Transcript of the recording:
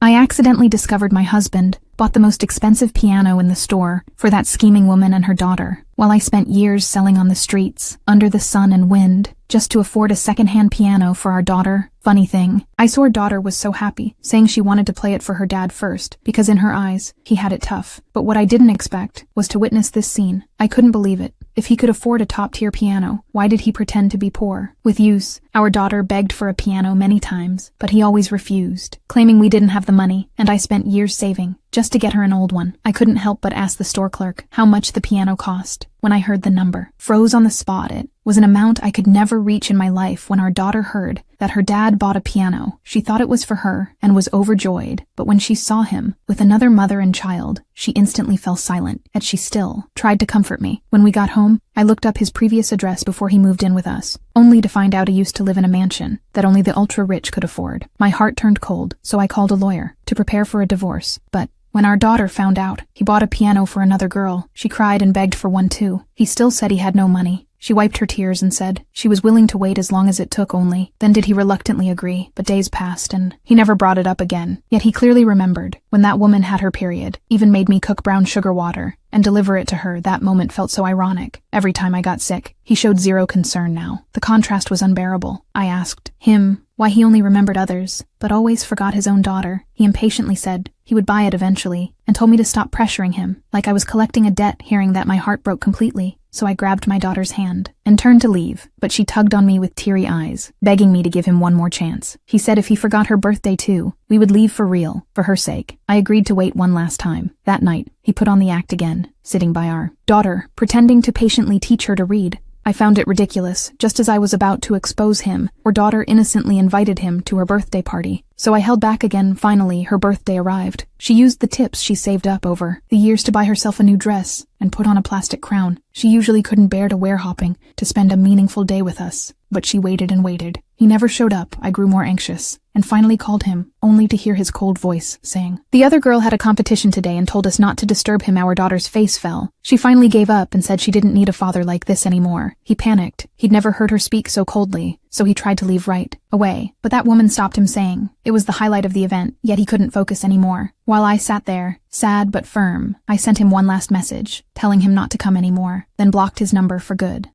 I accidentally discovered my husband bought the most expensive piano in the store for that scheming woman and her daughter, while I spent years selling on the streets, under the sun and wind, just to afford a second-hand piano for our daughter. Funny thing, I saw her daughter was so happy, saying she wanted to play it for her dad first, because in her eyes, he had it tough. But what I didn't expect was to witness this scene. I couldn't believe it. If he could afford a top-tier piano, why did he pretend to be poor? With use, our daughter begged for a piano many times, but he always refused, claiming we didn't have the money, and I spent years saving, just to get her an old one. I couldn't help but ask the store clerk how much the piano cost. When I heard the number, froze on the spot. It was an amount I could never reach in my life. When our daughter heard that her dad bought a piano, she thought it was for her and was overjoyed. But when she saw him with another mother and child, she instantly fell silent, yet she still tried to comfort me. When we got home, I looked up his previous address before he moved in with us, only to find out he used to live in a mansion that only the ultra-rich could afford. My heart turned cold, so I called a lawyer to prepare for a divorce. But when our daughter found out he bought a piano for another girl, she cried and begged for one too. He still said he had no money. She wiped her tears and said she was willing to wait as long as it took only. Then did he reluctantly agree, but days passed and he never brought it up again. Yet he clearly remembered when that woman had her period, even made me cook brown sugar water and deliver it to her. That moment felt so ironic. Every time I got sick, he showed zero concern now. The contrast was unbearable. I asked him why he only remembered others, but always forgot his own daughter. He impatiently said he would buy it eventually, and told me to stop pressuring him, like I was collecting a debt. Hearing that, my heart broke completely, so I grabbed my daughter's hand and turned to leave, but she tugged on me with teary eyes, begging me to give him one more chance. He said if he forgot her birthday too, we would leave for real, for her sake. I agreed to wait one last time. That night, he put on the act again, sitting by our daughter, pretending to patiently teach her to read. I found it ridiculous. Just as I was about to expose him, our daughter innocently invited him to her birthday party. So I held back again. Finally, her birthday arrived. She used the tips she saved up over the years to buy herself a new dress and put on a plastic crown. She usually couldn't bear to wear hopping to spend a meaningful day with us, but she waited and waited. He never showed up. I grew more anxious and finally called him, only to hear his cold voice saying, "The other girl had a competition today and told us not to disturb him." Our daughter's face fell. She finally gave up and said she didn't need a father like this anymore. He panicked. He'd never heard her speak so coldly, so he tried to leave right away. But that woman stopped him, saying it was the highlight of the event, yet he couldn't focus anymore. While I sat there, sad but firm, I sent him one last message, telling him not to come anymore, then blocked his number for good.